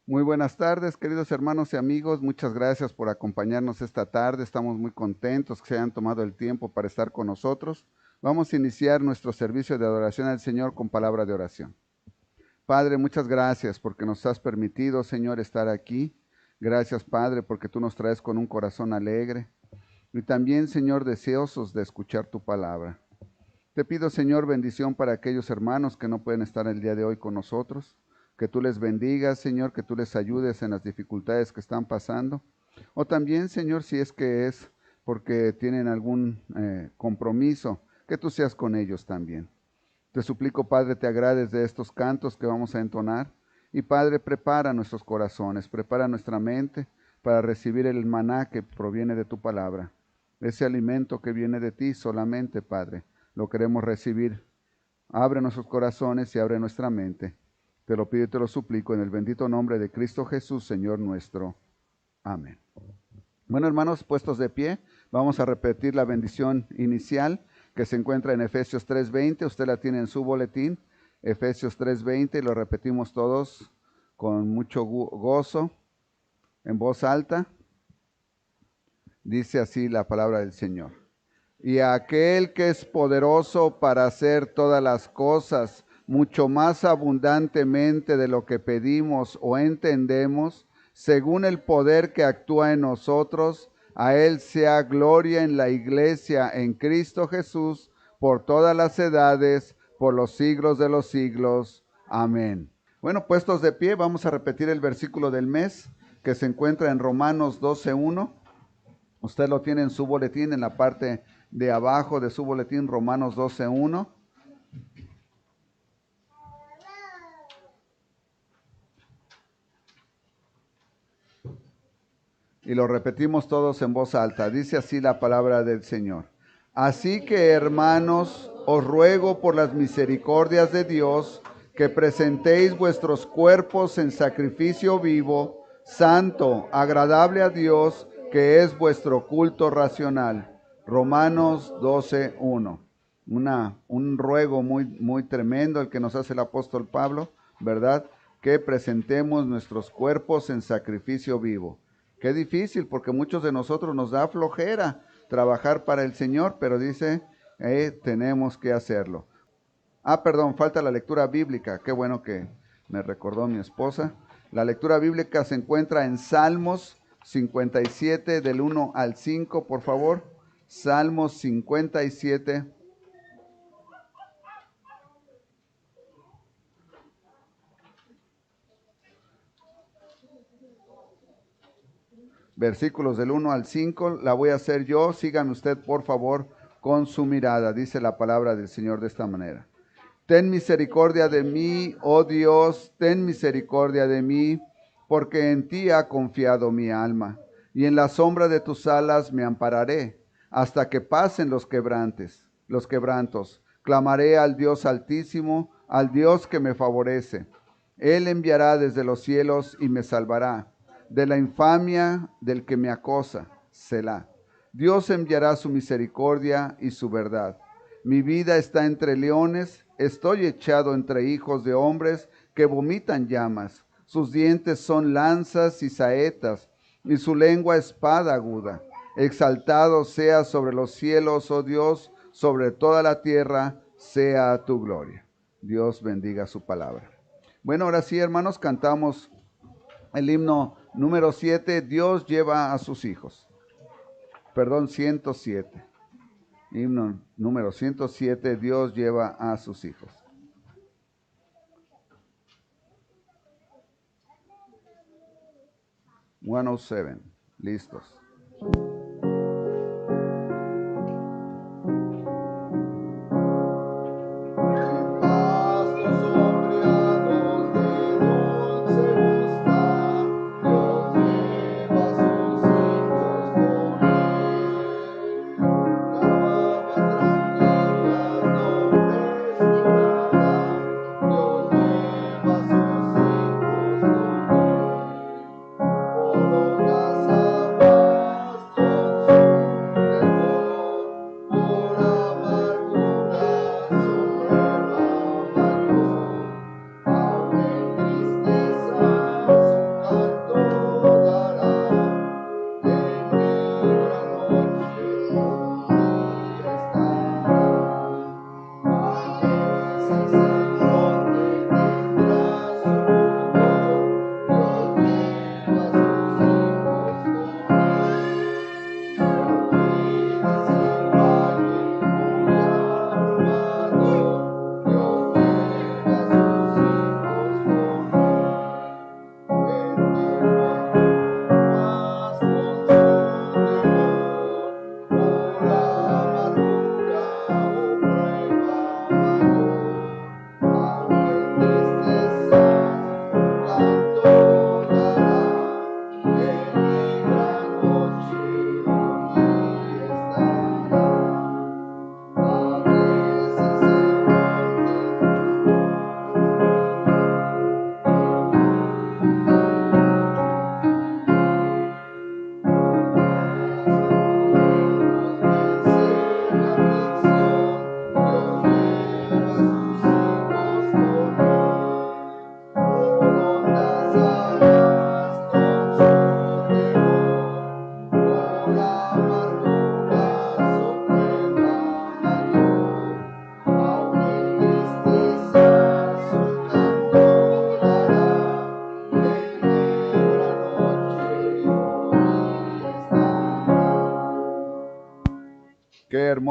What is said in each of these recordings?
Muy buenas tardes, queridos hermanos y amigos. Muchas gracias por acompañarnos esta tarde. Estamos muy contentos que se hayan tomado el tiempo para estar con nosotros. Vamos a iniciar nuestro servicio de adoración al Señor con palabra de oración. Padre, muchas gracias porque nos has permitido, Señor, estar aquí. Gracias, Padre, porque tú nos traes con un corazón alegre. Y también, Señor, deseosos de escuchar tu palabra. Te pido, Señor, bendición para aquellos hermanos que no pueden estar el día de hoy con nosotros. Que tú les bendigas, Señor, que tú les ayudes en las dificultades que están pasando. O también, Señor, si es que es porque tienen algún compromiso, que tú seas con ellos también. Te suplico, Padre, te agrades de estos cantos que vamos a entonar. Y, Padre, prepara nuestros corazones, prepara nuestra mente para recibir el maná que proviene de tu palabra. Ese alimento que viene de ti solamente, Padre, lo queremos recibir. Abre nuestros corazones y abre nuestra mente. Te lo pido y te lo suplico en el bendito nombre de Cristo Jesús, Señor nuestro. Amén. Bueno, hermanos, puestos de pie, vamos a repetir la bendición inicial que se encuentra en Efesios 3:20. Usted la tiene en su boletín, Efesios 3:20, y lo repetimos todos con mucho gozo, en voz alta. Dice así la palabra del Señor. Y a aquel que es poderoso para hacer todas las cosas mucho más abundantemente de lo que pedimos o entendemos, según el poder que actúa en nosotros, a Él sea gloria en la iglesia en Cristo Jesús, por todas las edades, por los siglos de los siglos. Amén. Bueno, puestos de pie, vamos a repetir el versículo del mes que se encuentra en Romanos 12:1. Usted lo tiene en su boletín, en la parte de abajo de su boletín, Romanos 12:1. Y lo repetimos todos en voz alta. Dice así la palabra del Señor. Así que, hermanos, os ruego por las misericordias de Dios que presentéis vuestros cuerpos en sacrificio vivo, santo, agradable a Dios, que es vuestro culto racional. Romanos 12:1. Un ruego muy tremendo el que nos hace el apóstol Pablo, ¿verdad? Que presentemos nuestros cuerpos en sacrificio vivo. Qué difícil, porque muchos de nosotros nos da flojera trabajar para el Señor, pero dice, tenemos que hacerlo. Perdón, falta la lectura bíblica. Qué bueno que me recordó mi esposa. La lectura bíblica se encuentra en Salmos 57, del 1 al 5, por favor. Salmos 57. Versículos del 1 al 5, la voy a hacer yo. Sígame usted, por favor, con su mirada. Dice la palabra del Señor de esta manera. Ten misericordia de mí, oh Dios, ten misericordia de mí, porque en ti ha confiado mi alma, y en la sombra de tus alas me ampararé, hasta que pasen los quebrantos. Clamaré al Dios Altísimo, al Dios que me favorece. Él enviará desde los cielos y me salvará de la infamia del que me acosa. Selah. Dios enviará su misericordia y su verdad. Mi vida está entre leones, estoy echado entre hijos de hombres que vomitan llamas. Sus dientes son lanzas y saetas, y su lengua espada aguda. Exaltado sea sobre los cielos, oh Dios, sobre toda la tierra sea tu gloria. Dios bendiga su palabra. Bueno, ahora sí, hermanos, cantamos el himno número 7, Dios lleva a sus hijos. Perdón, 107. Himno número 107, Dios lleva a sus hijos. One oh seven, listos. Por casa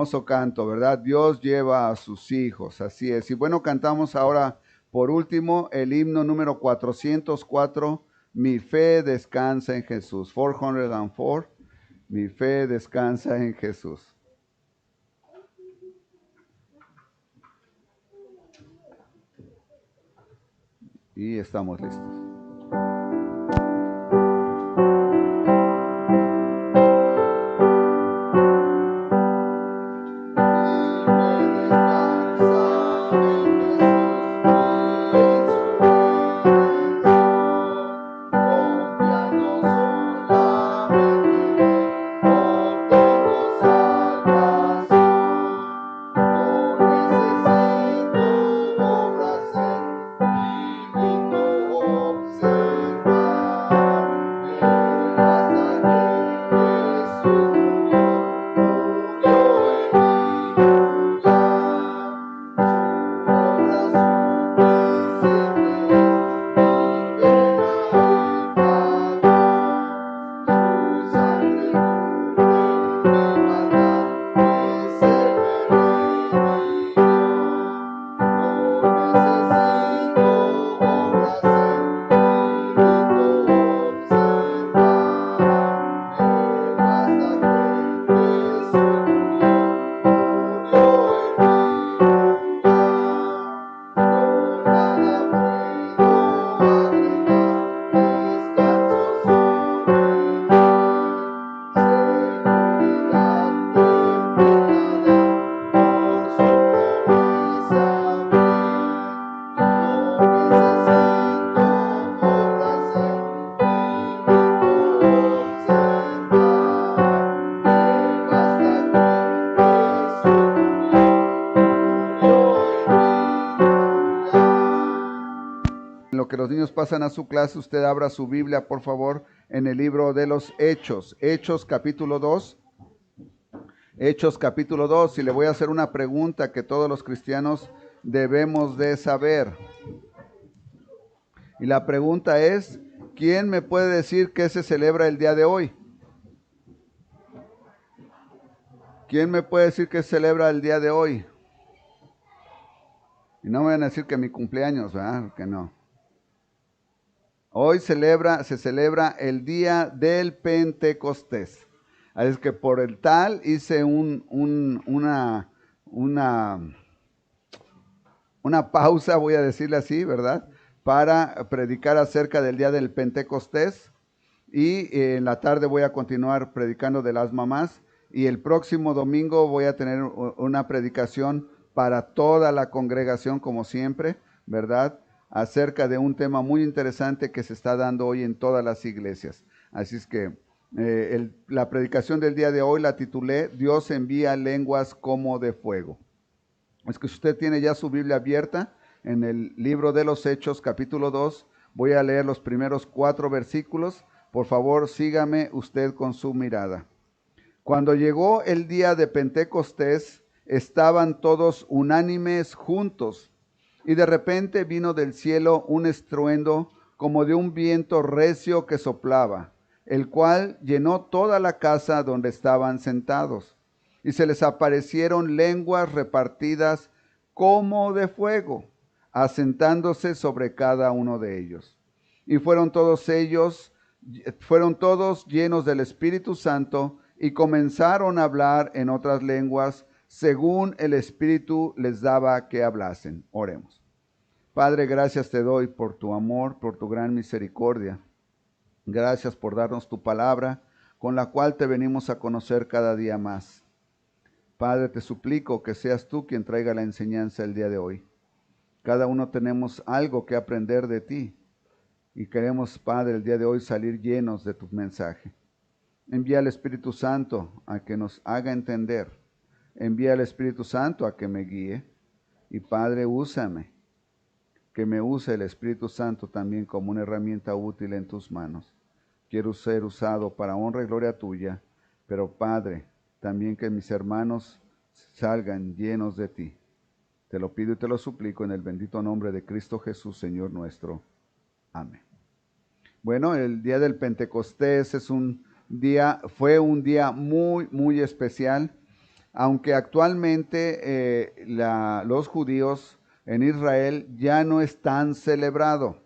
hermoso canto, ¿verdad? Dios lleva a sus hijos, así es. Y bueno, cantamos ahora por último el himno número 404, Mi fe descansa en Jesús. 404, Mi fe descansa en Jesús. Y estamos listos. Lo que los niños pasan a su clase, usted abra su Biblia, por favor, en el libro de los Hechos. Hechos capítulo 2. Hechos capítulo 2. Y le voy a hacer una pregunta que todos los cristianos debemos de saber. Y la pregunta es, ¿quién me puede decir qué se celebra el día de hoy? ¿Quién me puede decir qué se celebra el día de hoy? Y no me van a decir que mi cumpleaños, ¿verdad? Que no. Hoy se celebra el día del Pentecostés. Así es que por el tal hice una pausa, voy a decirle así, ¿verdad? Para predicar acerca del día del Pentecostés. Y en la tarde voy a continuar predicando de las mamás. Y el próximo domingo voy a tener una predicación para toda la congregación, como siempre, ¿verdad? Acerca de un tema muy interesante que se está dando hoy en todas las iglesias. Así es que la predicación del día de hoy la titulé Dios envía lenguas como de fuego. Es que si usted tiene ya su Biblia abierta en el libro de los Hechos, capítulo 2, voy a leer los primeros 4 versículos. Por favor, sígame usted con su mirada. Cuando llegó el día de Pentecostés, estaban todos unánimes juntos. Y de repente vino del cielo un estruendo como de un viento recio que soplaba, el cual llenó toda la casa donde estaban sentados. Y se les aparecieron lenguas repartidas como de fuego, asentándose sobre cada uno de ellos. Y fueron todos llenos del Espíritu Santo y comenzaron a hablar en otras lenguas según el Espíritu les daba que hablasen. Oremos. Padre, gracias te doy por tu amor, por tu gran misericordia. Gracias por darnos tu palabra, con la cual te venimos a conocer cada día más. Padre, te suplico que seas tú quien traiga la enseñanza el día de hoy. Cada uno tenemos algo que aprender de ti y queremos, Padre, el día de hoy salir llenos de tu mensaje. Envía al Espíritu Santo a que nos haga entender. Envía al Espíritu Santo a que me guíe. Y Padre, úsame. Que me use el Espíritu Santo también como una herramienta útil en tus manos. Quiero ser usado para honra y gloria tuya, pero Padre, también que mis hermanos salgan llenos de ti. Te lo pido y te lo suplico en el bendito nombre de Cristo Jesús, Señor nuestro. Amén. Bueno, el día del Pentecostés fue un día muy, muy especial. aunque actualmente los judíos en Israel ya no es tan celebrado.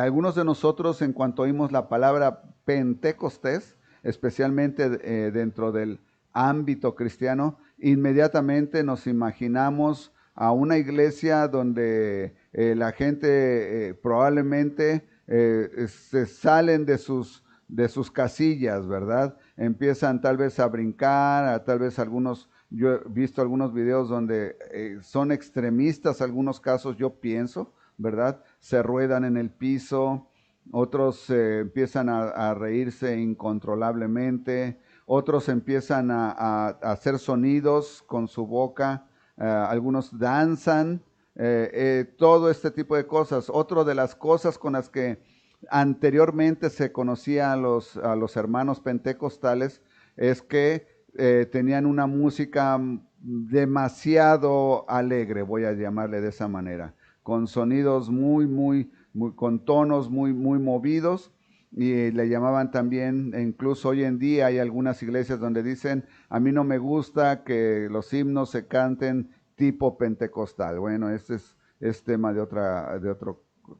Algunos de nosotros, en cuanto oímos la palabra Pentecostés, especialmente dentro del ámbito cristiano, inmediatamente nos imaginamos a una iglesia donde la gente probablemente se salen de sus casillas, ¿verdad? Empiezan tal vez a brincar, tal vez yo he visto algunos videos donde son extremistas, algunos casos yo pienso, ¿verdad? Se ruedan en el piso, otros empiezan a reírse incontrolablemente, otros empiezan a hacer sonidos con su boca, algunos danzan, todo este tipo de cosas. Otra de las cosas con las que anteriormente se conocía a los hermanos pentecostales es que tenían una música demasiado alegre, voy a llamarle de esa manera, con sonidos con tonos muy movidos, y le llamaban también, incluso hoy en día hay algunas iglesias donde dicen, a mí no me gusta que los himnos se canten tipo pentecostal. Bueno, es tema de otra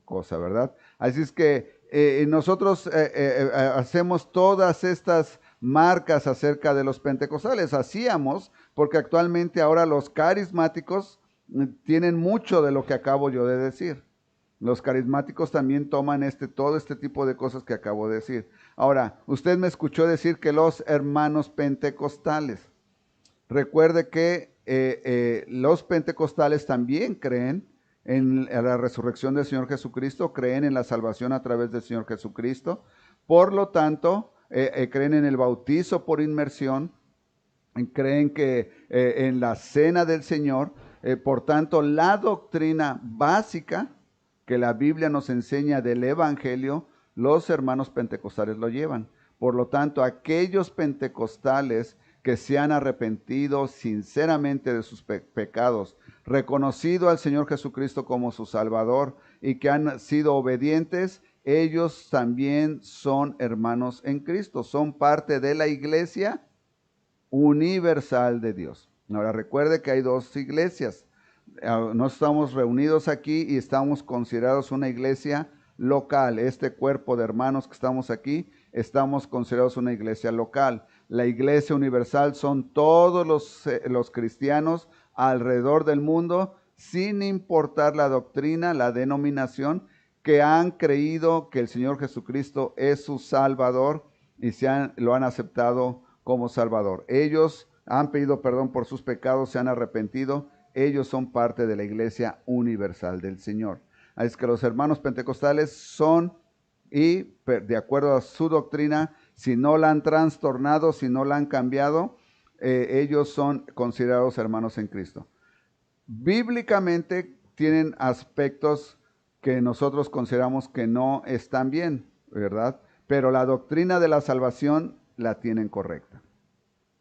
cosa, ¿verdad? Así es que nosotros hacemos todas estas marcas acerca de los pentecostales. Hacíamos, porque actualmente ahora los carismáticos tienen mucho de lo que acabo yo de decir. Los carismáticos también toman todo este tipo de cosas que acabo de decir. Ahora, usted me escuchó decir que los hermanos pentecostales. Recuerde que los pentecostales también creen en la resurrección del Señor Jesucristo, creen en la salvación a través del Señor Jesucristo. Por lo tanto, creen en el bautizo por inmersión, creen que en la cena del Señor. Por tanto, la doctrina básica que la Biblia nos enseña del Evangelio, los hermanos pentecostales lo llevan. Por lo tanto, aquellos pentecostales que se han arrepentido sinceramente de sus pecados, reconocido al Señor Jesucristo como su Salvador y que han sido obedientes, ellos también son hermanos en Cristo, son parte de la iglesia universal de Dios. Ahora recuerde que hay dos iglesias. No estamos reunidos aquí y estamos considerados una iglesia local. Este cuerpo de hermanos que estamos aquí, estamos considerados una iglesia local. La iglesia universal son todos los cristianos alrededor del mundo, sin importar la doctrina, la denominación, que han creído que el Señor Jesucristo es su Salvador y lo han aceptado como Salvador. Ellos han pedido perdón por sus pecados, se han arrepentido. Ellos son parte de la iglesia universal del Señor. Así es que los hermanos pentecostales son, y de acuerdo a su doctrina, si no la han trastornado, si no la han cambiado, ellos son considerados hermanos en Cristo. Bíblicamente tienen aspectos que nosotros consideramos que no están bien, ¿verdad? Pero la doctrina de la salvación la tienen correcta.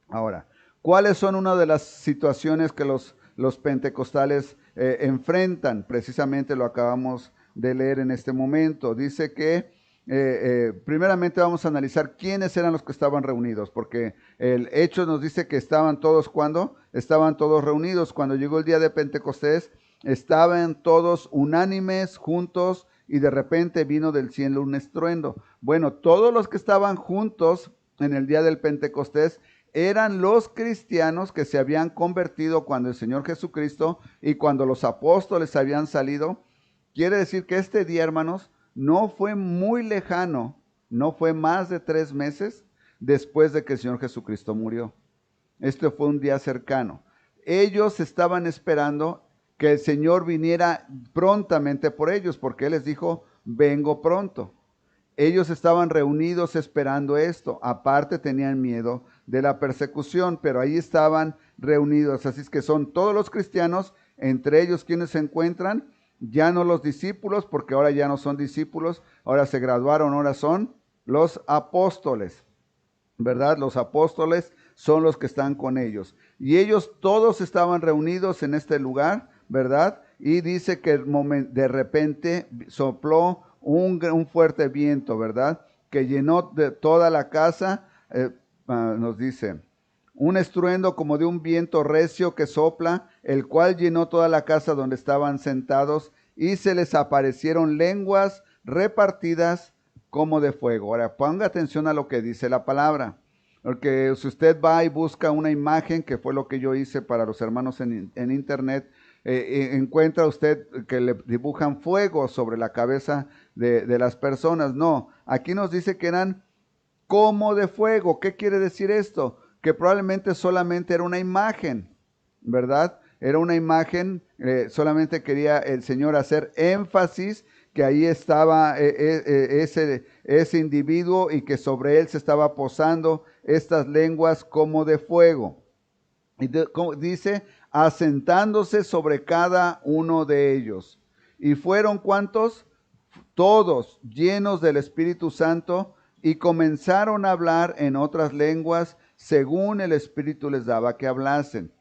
Ahora, ¿cuáles son una de las situaciones que los pentecostales enfrentan? Precisamente lo acabamos de leer en este momento. Dice que primeramente vamos a analizar quiénes eran los que estaban reunidos, porque el Hechos nos dice que estaban todos cuando estaban todos reunidos. Cuando llegó el día de Pentecostés, estaban todos unánimes, juntos, y de repente vino del cielo un estruendo. Bueno, todos los que estaban juntos en el día del Pentecostés eran los cristianos que se habían convertido cuando el Señor Jesucristo y cuando los apóstoles habían salido. Quiere decir que este día, hermanos, no fue muy lejano, no fue más de 3 meses después de que el Señor Jesucristo murió. Este fue un día cercano. Ellos estaban esperando que el Señor viniera prontamente por ellos, porque Él les dijo, vengo pronto. Ellos estaban reunidos esperando esto. Aparte tenían miedo de la persecución, pero ahí estaban reunidos. Así es que son todos los cristianos, entre ellos quienes se encuentran, ya no los discípulos, porque ahora ya no son discípulos, ahora se graduaron, ahora son los apóstoles, ¿verdad? Los apóstoles son los que están con ellos. Y ellos todos estaban reunidos en este lugar, ¿verdad? Y dice que de repente sopló un fuerte viento, ¿verdad? Que llenó de toda la casa, nos dice, un estruendo como de un viento recio que sopla, el cual llenó toda la casa donde estaban sentados, y se les aparecieron lenguas repartidas como de fuego. Ahora, ponga atención a lo que dice la palabra, porque si usted va y busca una imagen, que fue lo que yo hice para los hermanos en internet, encuentra usted que le dibujan fuego sobre la cabeza de las personas. No, aquí nos dice que eran como de fuego. ¿Qué quiere decir esto? Que probablemente solamente era una imagen, ¿verdad? Era una imagen, solamente quería el Señor hacer énfasis que ahí estaba ese individuo y que sobre él se estaba posando estas lenguas como de fuego. Y dice, asentándose sobre cada uno de ellos. ¿Y fueron cuántos? Todos llenos del Espíritu Santo, y comenzaron a hablar en otras lenguas según el Espíritu les daba que hablasen.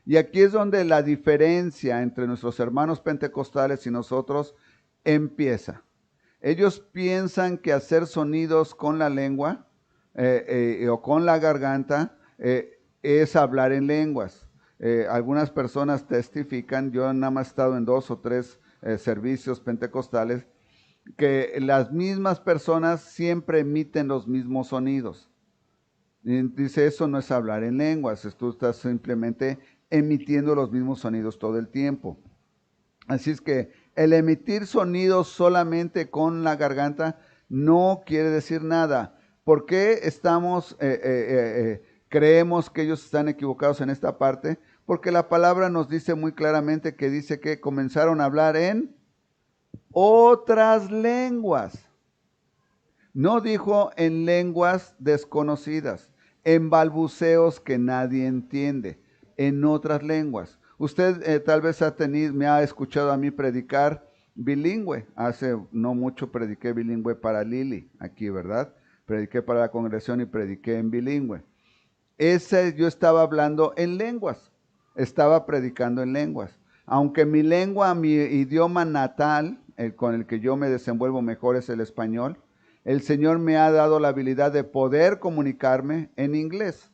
Y aquí es donde la diferencia entre nuestros hermanos pentecostales y nosotros empieza. Ellos piensan que hacer sonidos con la lengua o con la garganta es hablar en lenguas. Algunas personas testifican, yo nada más he estado en 2 o 3 servicios pentecostales, que las mismas personas siempre emiten los mismos sonidos. Y dice, eso no es hablar en lenguas, tú estás simplemente emitiendo los mismos sonidos todo el tiempo. Así es que el emitir sonidos solamente con la garganta no quiere decir nada. ¿Por qué creemos que ellos están equivocados en esta parte? Porque la palabra nos dice muy claramente que dice que comenzaron a hablar en otras lenguas. No dijo en lenguas desconocidas, en balbuceos que nadie entiende, en otras lenguas. Usted tal vez me ha escuchado a mí predicar bilingüe. Hace no mucho prediqué bilingüe para Lili, aquí, ¿verdad? Prediqué para la congregación y prediqué en bilingüe. Yo estaba hablando en lenguas, estaba predicando en lenguas. Aunque mi lengua, mi idioma natal, con el que yo me desenvuelvo mejor es el español, el Señor me ha dado la habilidad de poder comunicarme en inglés,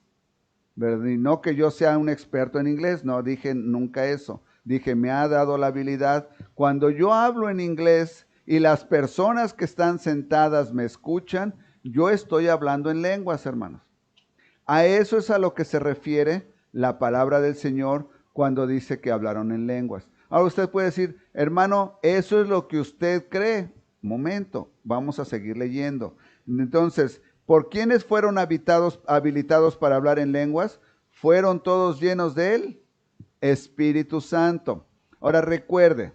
¿verdad? Y no que yo sea un experto en inglés, no dije nunca eso. Dije, me ha dado la habilidad. Cuando yo hablo en inglés y las personas que están sentadas me escuchan, yo estoy hablando en lenguas, hermanos. A eso es a lo que se refiere la palabra del Señor cuando dice que hablaron en lenguas. Ahora usted puede decir, hermano, eso es lo que usted cree. Momento, vamos a seguir leyendo. Entonces, ¿por quiénes fueron habilitados para hablar en lenguas? Fueron todos llenos del Espíritu Santo. Ahora recuerde,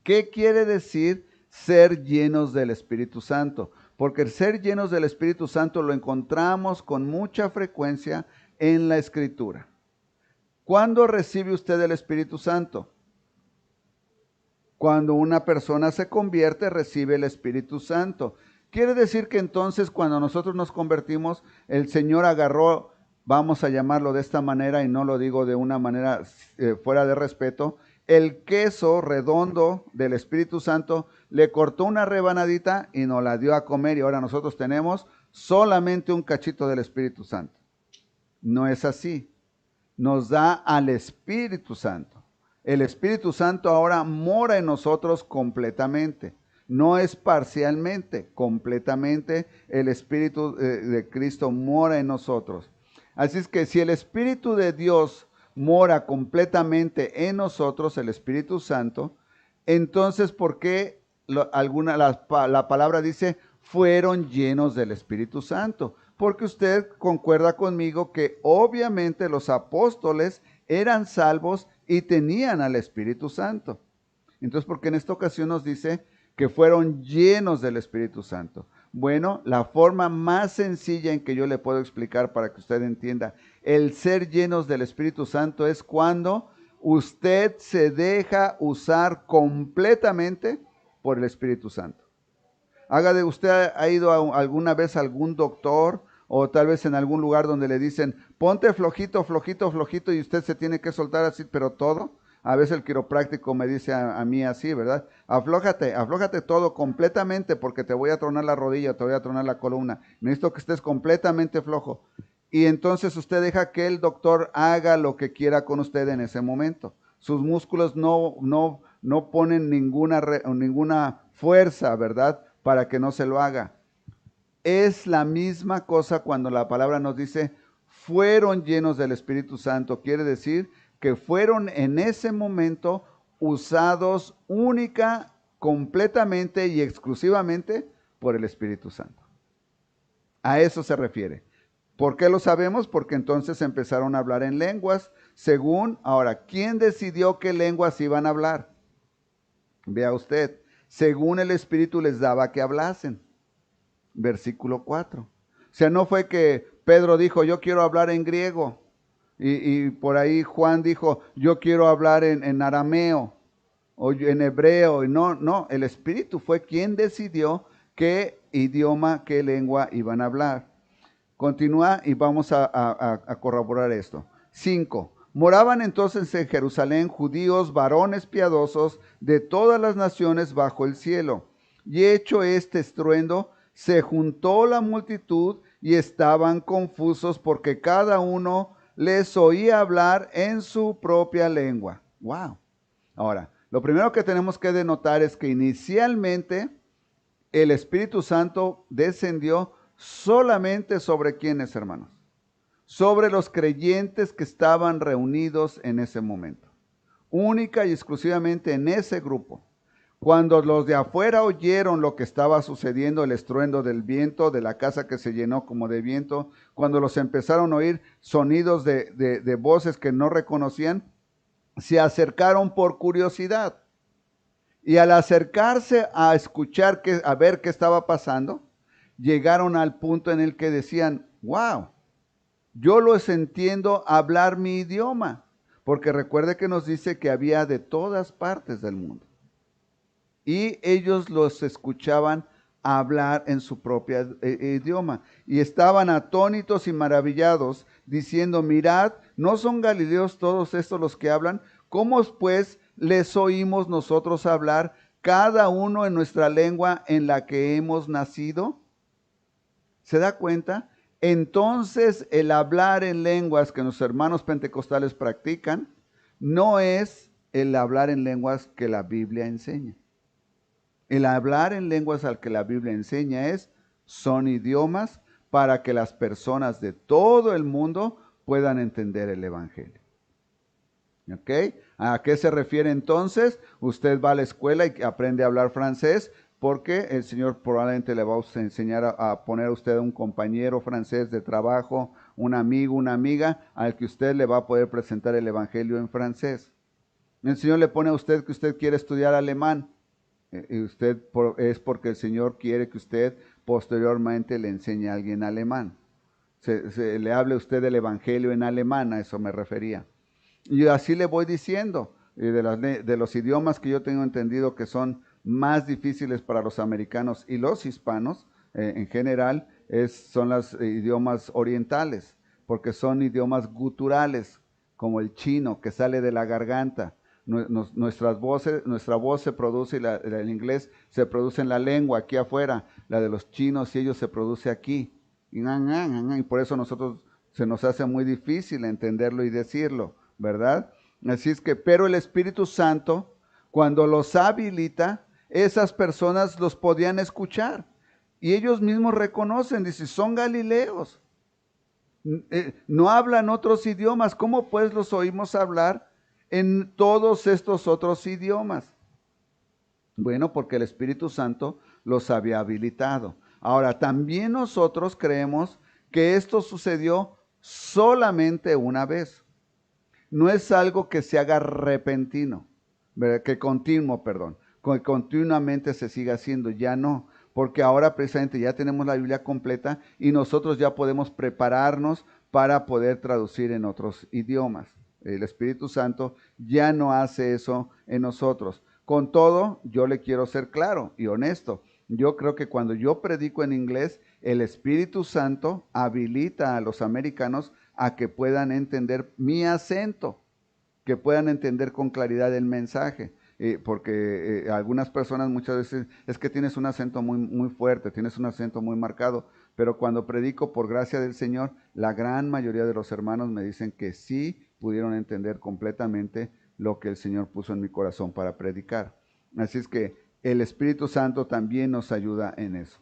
¿qué quiere decir ser llenos del Espíritu Santo? Porque el ser llenos del Espíritu Santo lo encontramos con mucha frecuencia en la Escritura. ¿Cuándo recibe usted el Espíritu Santo? Cuando una persona se convierte, recibe el Espíritu Santo. Quiere decir que entonces cuando nosotros nos convertimos, el Señor agarró, vamos a llamarlo de esta manera, y no lo digo de una manera fuera de respeto, el queso redondo del Espíritu Santo, le cortó una rebanadita y nos la dio a comer, y ahora nosotros tenemos solamente un cachito del Espíritu Santo. No es así. Nos da al Espíritu Santo. El Espíritu Santo ahora mora en nosotros completamente. No es parcialmente, completamente el Espíritu de Cristo mora en nosotros. Así es que si el Espíritu de Dios mora completamente en nosotros, el Espíritu Santo, entonces ¿por qué la palabra dice fueron llenos del Espíritu Santo? Porque usted concuerda conmigo que obviamente los apóstoles eran salvos y tenían al Espíritu Santo. Entonces, ¿por qué en esta ocasión nos dice que fueron llenos del Espíritu Santo? Bueno, la forma más sencilla en que yo le puedo explicar para que usted entienda el ser llenos del Espíritu Santo es cuando usted se deja usar completamente por el Espíritu Santo. ¿Usted ha ido alguna vez a algún doctor o tal vez en algún lugar donde le dicen, ponte flojito, flojito, flojito, y usted se tiene que soltar así, pero todo? A veces el quiropráctico me dice a mí así, ¿verdad? Aflójate todo completamente porque te voy a tronar la rodilla, te voy a tronar la columna. Necesito que estés completamente flojo. y entonces usted deja que el doctor haga lo que quiera con usted en ese momento. Sus músculos no ponen ninguna fuerza, ¿verdad? Para que no se lo haga. Es la misma cosa cuando la palabra nos dice, fueron llenos del Espíritu Santo. Quiere decir que fueron en ese momento usados única, completamente y exclusivamente por el Espíritu Santo. A eso se refiere. ¿Por qué lo sabemos? Porque entonces empezaron a hablar en lenguas, ahora, ¿quién decidió qué lenguas iban a hablar? Vea usted, según el Espíritu les daba que hablasen. Versículo 4. O sea, no fue que Pedro dijo, yo quiero hablar en griego, y por ahí Juan dijo, yo quiero hablar en arameo, o en hebreo. No, el Espíritu fue quien decidió qué idioma, qué lengua iban a hablar. Continúa y vamos a corroborar esto. 5. Moraban entonces en Jerusalén judíos, varones piadosos de todas las naciones bajo el cielo. Y hecho este estruendo, se juntó la multitud y estaban confusos porque cada uno les oía hablar en su propia lengua. ¡Wow! Ahora, lo primero que tenemos que denotar es que inicialmente el Espíritu Santo descendió solamente sobre quienes, hermanos, sobre los creyentes que estaban reunidos en ese momento, única y exclusivamente en ese grupo. Cuando los de afuera oyeron lo que estaba sucediendo, el estruendo del viento, de la casa que se llenó como de viento, cuando los empezaron a oír sonidos de voces que no reconocían, se acercaron por curiosidad. Y al acercarse a escuchar, a ver qué estaba pasando, llegaron al punto en el que decían, wow, yo los entiendo hablar mi idioma, porque recuerde que nos dice que había de todas partes del mundo. Y ellos los escuchaban hablar en su propio idioma. Y estaban atónitos y maravillados, diciendo, mirad, ¿no son galileos todos estos los que hablan? ¿Cómo pues les oímos nosotros hablar, cada uno en nuestra lengua en la que hemos nacido? ¿Se da cuenta? Entonces el hablar en lenguas que nuestros hermanos pentecostales practican no es el hablar en lenguas que la Biblia enseña. El hablar en lenguas al que la Biblia enseña son idiomas para que las personas de todo el mundo puedan entender el Evangelio. ¿Ok? ¿A qué se refiere entonces? Usted va a la escuela y aprende a hablar francés porque el Señor probablemente le va a enseñar a poner a usted un compañero francés de trabajo, un amigo, una amiga, al que usted le va a poder presentar el Evangelio en francés. El Señor le pone a usted que usted quiere estudiar alemán. Y usted es porque el Señor quiere que usted posteriormente le enseñe a alguien alemán. Le hable a usted del Evangelio en alemán, a eso me refería. Y así le voy diciendo, de los idiomas que yo tengo entendido que son más difíciles para los americanos y los hispanos en general, son los idiomas orientales, porque son idiomas guturales, como el chino que sale de la garganta. Nuestra voz se produce, y el inglés se produce en la lengua, aquí afuera. La de los chinos y ellos se produce aquí. Y por eso se nos hace muy difícil entenderlo y decirlo, ¿verdad? Así es que, pero el Espíritu Santo, cuando los habilita, esas personas los podían escuchar. Y ellos mismos reconocen, dicen, son galileos. No hablan otros idiomas. ¿Cómo pues los oímos hablar en todos estos otros idiomas? Bueno, porque el Espíritu Santo los había habilitado. Ahora, también nosotros creemos que esto sucedió solamente una vez. No es algo que se haga repentino, que continuamente se siga haciendo, ya no. Porque ahora precisamente ya tenemos la Biblia completa y nosotros ya podemos prepararnos para poder traducir en otros idiomas. El Espíritu Santo ya no hace eso en nosotros. Con todo, yo le quiero ser claro y honesto. Yo creo que cuando yo predico en inglés, el Espíritu Santo habilita a los americanos a que puedan entender mi acento, que puedan entender con claridad el mensaje. porque algunas personas muchas veces es que tienes un acento muy, muy fuerte, tienes un acento muy marcado, pero cuando predico por gracia del Señor, la gran mayoría de los hermanos me dicen que sí pudieron entender completamente lo que el Señor puso en mi corazón para predicar. Así es que el Espíritu Santo también nos ayuda en eso.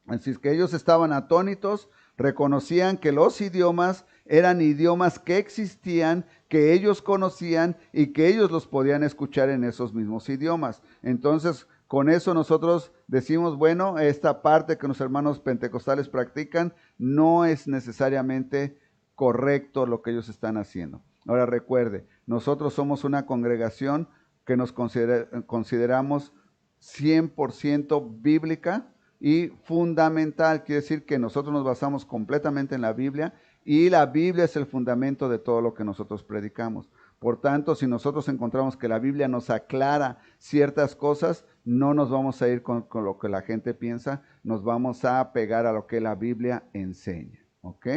Así es que ellos estaban atónitos, reconocían que los idiomas eran idiomas que existían, que ellos conocían y que ellos los podían escuchar en esos mismos idiomas. Entonces, con eso nosotros decimos, bueno, esta parte que los hermanos pentecostales practican no es necesariamente correcto lo que ellos están haciendo. Ahora recuerde, nosotros somos una congregación que nos consideramos 100% bíblica y fundamental, quiere decir que nosotros nos basamos completamente en la Biblia y la Biblia es el fundamento de todo lo que nosotros predicamos. Por tanto, si nosotros encontramos que la Biblia nos aclara ciertas cosas, no nos vamos a ir con lo que la gente piensa, nos vamos a pegar a lo que la Biblia enseña. ¿Ok?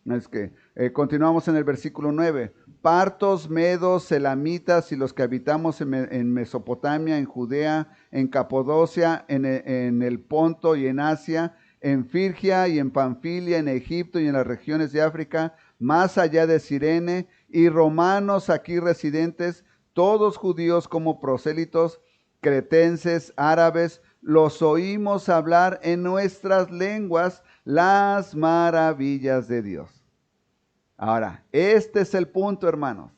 Es que continuamos en el versículo 9. Partos, medos, elamitas y los que habitamos en Mesopotamia, en Judea, en Capadocia, en el Ponto y en Asia, en Frigia y en Panfilia, en Egipto y en las regiones de África, más allá de Cirene, y romanos aquí residentes, todos judíos como prosélitos, cretenses, árabes, los oímos hablar en nuestras lenguas las maravillas de Dios. Ahora, este es el punto, hermanos.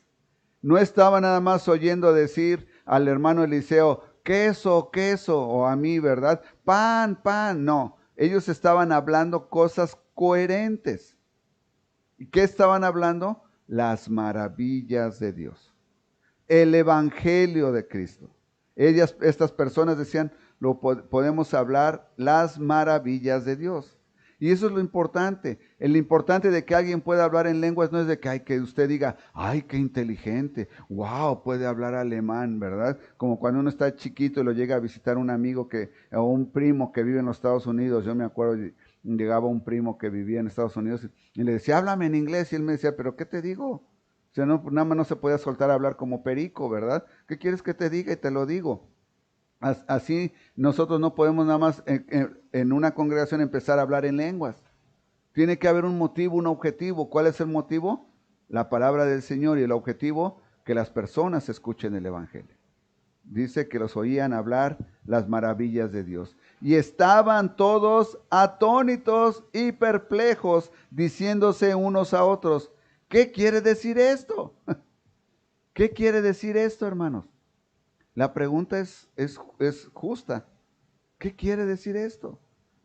No estaba nada más oyendo decir al hermano Eliseo, queso, queso, o a mí, ¿verdad? Pan, pan. No, ellos estaban hablando cosas coherentes. ¿Y qué estaban hablando? Las maravillas de Dios. El evangelio de Cristo. Estas personas decían, podemos hablar las maravillas de Dios. Y eso es lo importante. El importante de que alguien pueda hablar en lenguas no es de que usted diga, ay, qué inteligente, wow, puede hablar alemán, ¿verdad? Como cuando uno está chiquito y lo llega a visitar un amigo o un primo que vive en los Estados Unidos. Yo me acuerdo, llegaba un primo que vivía en Estados Unidos y le decía, háblame en inglés. Y él me decía, ¿pero qué te digo? O sea, no, nada más no se podía soltar a hablar como perico, ¿verdad? ¿Qué quieres que te diga? Y te lo digo. Así nosotros no podemos nada más en una congregación empezar a hablar en lenguas. Tiene que haber un motivo, un objetivo. ¿Cuál es el motivo? La palabra del Señor, y el objetivo, que las personas escuchen el Evangelio. Dice que los oían hablar las maravillas de Dios. Y estaban todos atónitos y perplejos, diciéndose unos a otros, ¿qué quiere decir esto? ¿Qué quiere decir esto, hermanos? La pregunta es justa. ¿Qué quiere decir esto?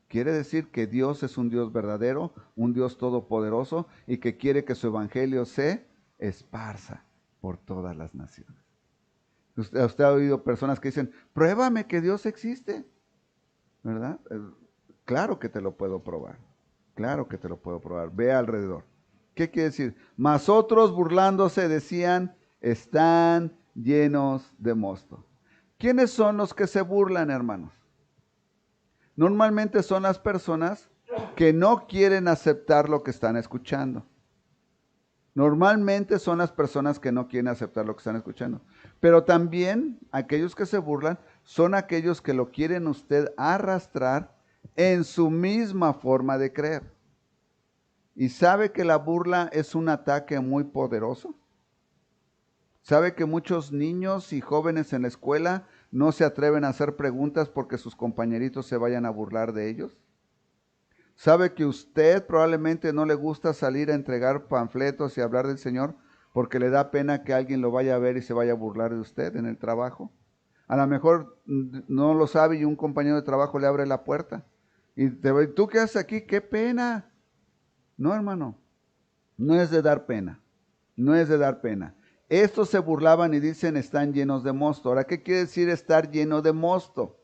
Quiere decir que Dios es un Dios verdadero, un Dios todopoderoso y que quiere que su evangelio se esparza por todas las naciones. Usted ha oído personas que dicen, pruébame que Dios existe, ¿verdad? Claro que te lo puedo probar. Claro que te lo puedo probar. Ve alrededor. ¿Qué quiere decir? Mas otros burlándose decían, están llenos de mosto. ¿Quiénes son los que se burlan, hermanos? Normalmente son las personas que no quieren aceptar lo que están escuchando. Normalmente son las personas que no quieren aceptar lo que están escuchando. Pero también aquellos que se burlan son aquellos que lo quieren usted arrastrar en su misma forma de creer. ¿Y sabe que la burla es un ataque muy poderoso? ¿Sabe que muchos niños y jóvenes en la escuela no se atreven a hacer preguntas porque sus compañeritos se vayan a burlar de ellos? ¿Sabe que usted probablemente no le gusta salir a entregar panfletos y hablar del Señor porque le da pena que alguien lo vaya a ver y se vaya a burlar de usted en el trabajo? A lo mejor no lo sabe y un compañero de trabajo le abre la puerta. Y ¿tú qué haces aquí? ¡Qué pena! No, hermano, no es de dar pena. No es de dar pena. Estos se burlaban y dicen, están llenos de mosto. Ahora, ¿qué quiere decir estar lleno de mosto?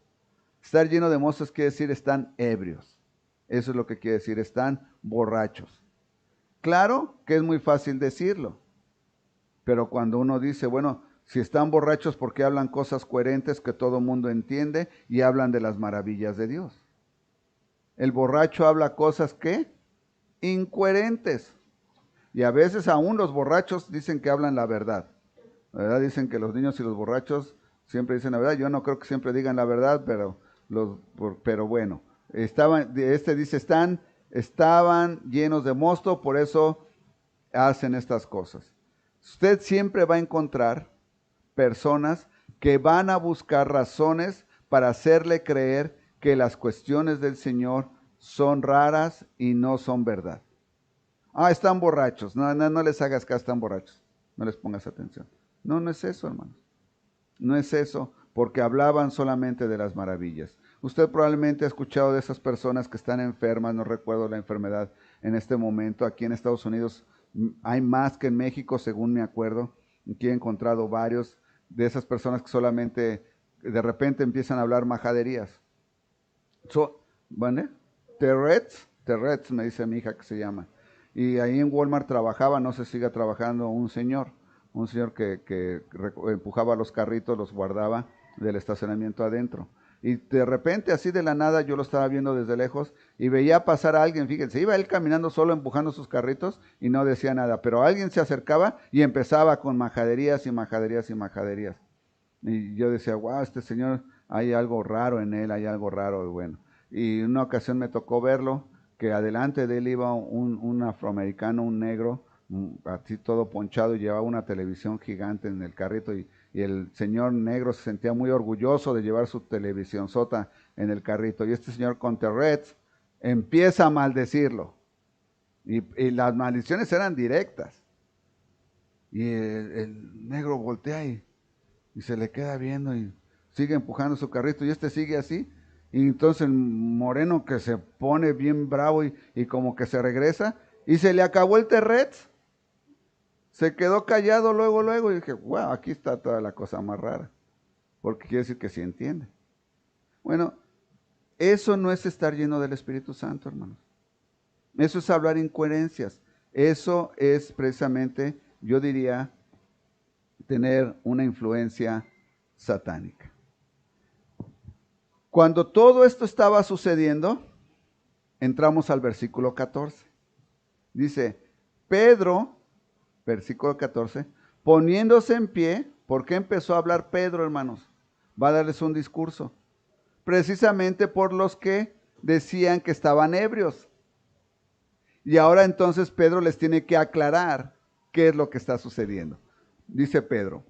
Estar lleno de mosto quiere decir están ebrios. Eso es lo que quiere decir, están borrachos. Claro que es muy fácil decirlo, pero cuando uno dice, bueno, si están borrachos, ¿por qué hablan cosas coherentes que todo mundo entiende y hablan de las maravillas de Dios? El borracho habla cosas que incoherentes. Y a veces aún los borrachos dicen que hablan la verdad. ¿Verdad? Dicen que los niños y los borrachos siempre dicen la verdad. Yo no creo que siempre digan la verdad, pero bueno. Dice, estaban llenos de mosto, por eso hacen estas cosas. Usted siempre va a encontrar personas que van a buscar razones para hacerle creer que las cuestiones del Señor son raras y no son verdad. Están borrachos. No les hagas caso, están borrachos. No les pongas atención. No es eso, hermanos. No es eso, porque hablaban solamente de las maravillas. Usted probablemente ha escuchado de esas personas que están enfermas, no recuerdo la enfermedad en este momento. Aquí en Estados Unidos hay más que en México, según me acuerdo. Aquí he encontrado varios de esas personas que solamente de repente empiezan a hablar majaderías. ¿Vale? Terrets, me dice mi hija que se llama. Y ahí en Walmart trabajaba, no sé si siga trabajando, un señor que empujaba los carritos, los guardaba del estacionamiento adentro. Y de repente, así de la nada, yo lo estaba viendo desde lejos y veía pasar a alguien, fíjense, iba él caminando solo empujando sus carritos y no decía nada, pero alguien se acercaba y empezaba con majaderías y majaderías y majaderías. Y yo decía, wow, este señor, hay algo raro en él, hay algo raro, y bueno. Y en una ocasión me tocó verlo, que adelante de él iba un afroamericano, un negro, así todo ponchado, y llevaba una televisión gigante en el carrito, y el señor negro se sentía muy orgulloso de llevar su televisión sota en el carrito, y este señor con Terrets empieza a maldecirlo, y las maldiciones eran directas, y el negro voltea y se le queda viendo y sigue empujando su carrito, y este sigue así. Y entonces el moreno que se pone bien bravo y como que se regresa y se le acabó el Terrets. Se quedó callado luego y dije, wow, aquí está toda la cosa más rara. Porque quiere decir que sí entiende. Bueno, eso no es estar lleno del Espíritu Santo, hermanos. Eso es hablar incoherencias. Eso es precisamente, yo diría, tener una influencia satánica. Cuando todo esto estaba sucediendo, entramos al versículo 14. Dice, Pedro, versículo 14, poniéndose en pie, ¿por qué empezó a hablar Pedro, hermanos? Va a darles un discurso. Precisamente por los que decían que estaban ebrios. Y ahora entonces Pedro les tiene que aclarar qué es lo que está sucediendo. Dice Pedro,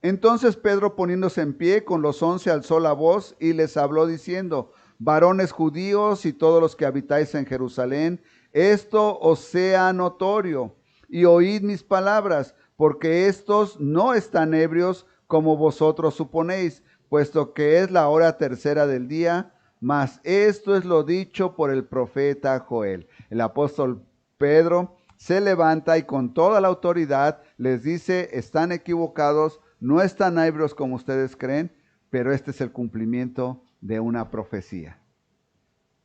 entonces Pedro, poniéndose en pie con los 11, alzó la voz y les habló diciendo, varones judíos y todos los que habitáis en Jerusalén, esto os sea notorio, y oíd mis palabras, porque estos no están ebrios como vosotros suponéis, puesto que es la hora tercera del día, mas esto es lo dicho por el profeta Joel. El apóstol Pedro se levanta y con toda la autoridad les dice, están equivocados, no están ebrios como ustedes creen, pero este es el cumplimiento de una profecía.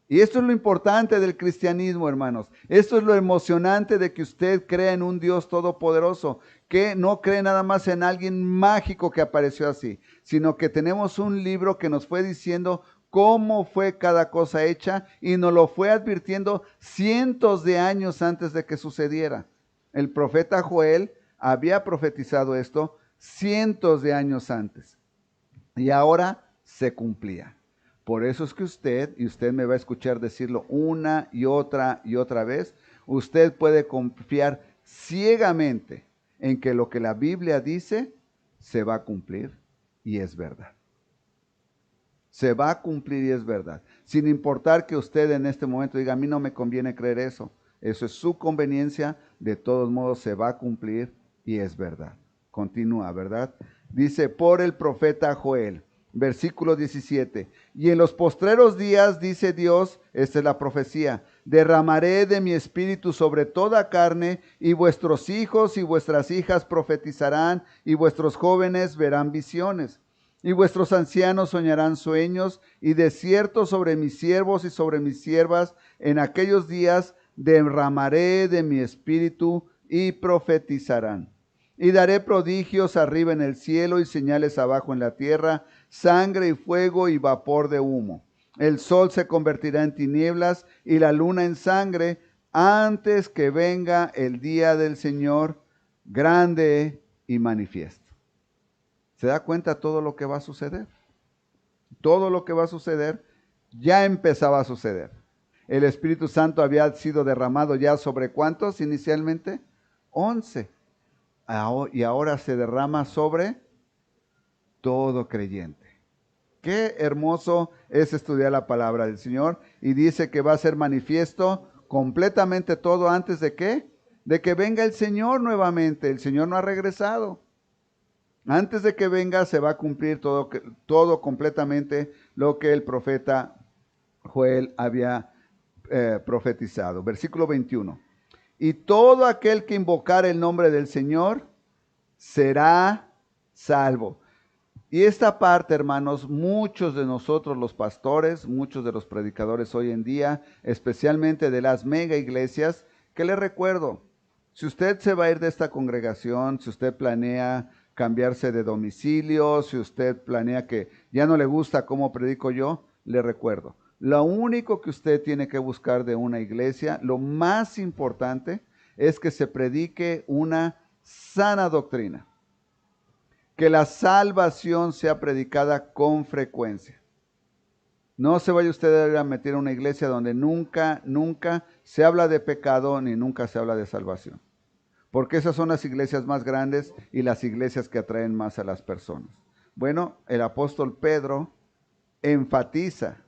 Y esto es lo importante del cristianismo, hermanos. Esto es lo emocionante de que usted crea en un Dios todopoderoso, que no cree nada más en alguien mágico que apareció así, sino que tenemos un libro que nos fue diciendo cómo fue cada cosa hecha y nos lo fue advirtiendo cientos de años antes de que sucediera. El profeta Joel había profetizado esto cientos de años antes y ahora se cumplía. Por eso es que usted me va a escuchar decirlo una y otra vez, usted puede confiar ciegamente en que lo que la Biblia dice se va a cumplir y es verdad. Se va a cumplir y es verdad. Sin importar que usted en este momento diga, a mí no me conviene creer eso. Eso es su conveniencia, de todos modos se va a cumplir y es verdad. Continúa, ¿verdad? Dice, por el profeta Joel, versículo 17, y en los postreros días, dice Dios, esta es la profecía, derramaré de mi espíritu sobre toda carne, y vuestros hijos y vuestras hijas profetizarán, y vuestros jóvenes verán visiones. Y vuestros ancianos soñarán sueños, y de cierto sobre mis siervos y sobre mis siervas en aquellos días derramaré de mi espíritu y profetizarán. Y daré prodigios arriba en el cielo y señales abajo en la tierra, sangre y fuego y vapor de humo. El sol se convertirá en tinieblas y la luna en sangre antes que venga el día del Señor grande y manifiesto. ¿Se da cuenta todo lo que va a suceder? Todo lo que va a suceder ya empezaba a suceder. El Espíritu Santo había sido derramado ya sobre ¿cuántos inicialmente? 11. Y ahora se derrama sobre todo creyente. Qué hermoso es estudiar la palabra del Señor, y dice que va a ser manifiesto completamente todo antes de ¿qué? De que venga el Señor nuevamente. El Señor no ha regresado. Antes de que venga se va a cumplir todo completamente lo que el profeta Joel había profetizado. Versículo 21. Y todo aquel que invocar el nombre del Señor será salvo. Y esta parte, hermanos, muchos de nosotros los pastores, muchos de los predicadores hoy en día, especialmente de las mega iglesias, que les recuerdo, si usted se va a ir de esta congregación, si usted planea cambiarse de domicilio, si usted planea que ya no le gusta cómo predico yo, le recuerdo, lo único que usted tiene que buscar de una iglesia, lo más importante, es que se predique una sana doctrina. Que la salvación sea predicada con frecuencia. No se vaya usted a meter en una iglesia donde nunca se habla de pecado ni nunca se habla de salvación. Porque esas son las iglesias más grandes y las iglesias que atraen más a las personas. Bueno, el apóstol Pedro enfatiza.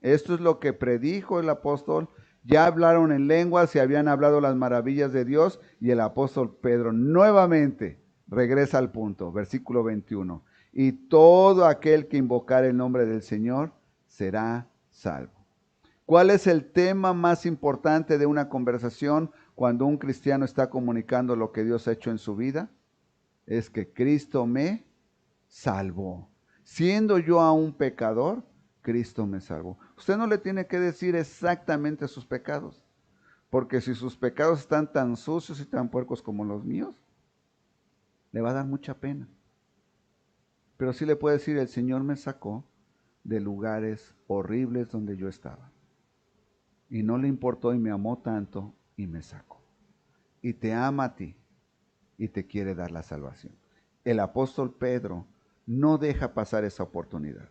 Esto es lo que predijo el apóstol. Ya hablaron en lenguas y habían hablado las maravillas de Dios, y el apóstol Pedro nuevamente regresa al punto, versículo 21. Y todo aquel que invocar el nombre del Señor será salvo. ¿Cuál es el tema más importante de una conversación cuando un cristiano está comunicando lo que Dios ha hecho en su vida? Es que Cristo me salvó. Siendo yo aún pecador, Cristo me salvó. Usted no le tiene que decir exactamente sus pecados, porque si sus pecados están tan sucios y tan puercos como los míos, le va a dar mucha pena. Pero sí le puede decir, el Señor me sacó de lugares horribles donde yo estaba. Y no le importó y me amó tanto y me sacó. Y te ama a ti y te quiere dar la salvación. El apóstol Pedro no deja pasar esa oportunidad.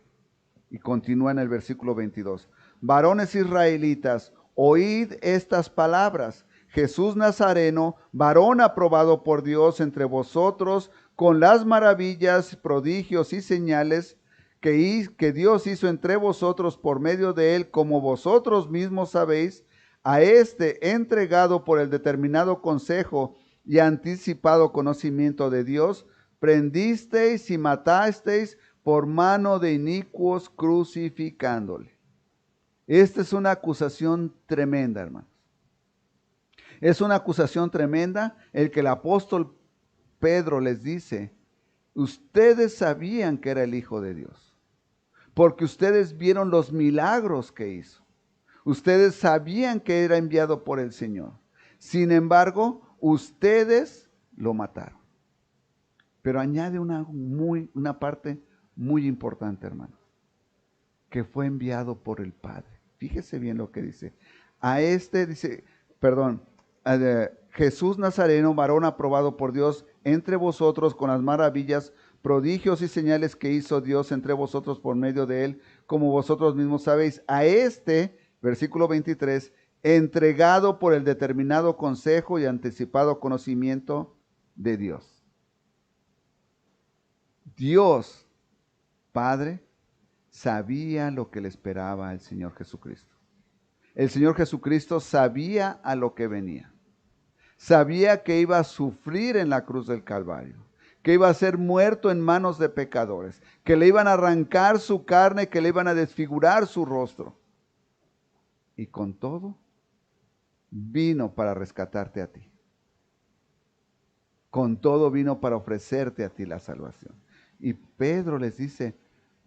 Y continúa en el versículo 22. Varones israelitas, oíd estas palabras. Jesús Nazareno, varón aprobado por Dios entre vosotros, con las maravillas, prodigios y señales que Dios hizo entre vosotros por medio de él, como vosotros mismos sabéis, a este entregado por el determinado consejo y anticipado conocimiento de Dios, prendisteis y matasteis por mano de inicuos, crucificándole. Esta es una acusación tremenda, hermanos. Es una acusación tremenda el que el apóstol Pedro les dice, ustedes sabían que era el Hijo de Dios, porque ustedes vieron los milagros que hizo. Ustedes sabían que era enviado por el Señor. Sin embargo, ustedes lo mataron. Pero añade una parte muy importante, hermanos, que fue enviado por el Padre. Fíjese bien lo que dice. Jesús Nazareno, varón aprobado por Dios entre vosotros con las maravillas, prodigios y señales que hizo Dios entre vosotros por medio de él, como vosotros mismos sabéis. A este, versículo 23, entregado por el determinado consejo y anticipado conocimiento de Dios. Dios, Padre, sabía lo que le esperaba al Señor Jesucristo. El Señor Jesucristo sabía a lo que venía. Sabía que iba a sufrir en la cruz del Calvario, que iba a ser muerto en manos de pecadores, que le iban a arrancar su carne, que le iban a desfigurar su rostro. Y con todo, vino para rescatarte a ti. Con todo vino para ofrecerte a ti la salvación. Y Pedro les dice,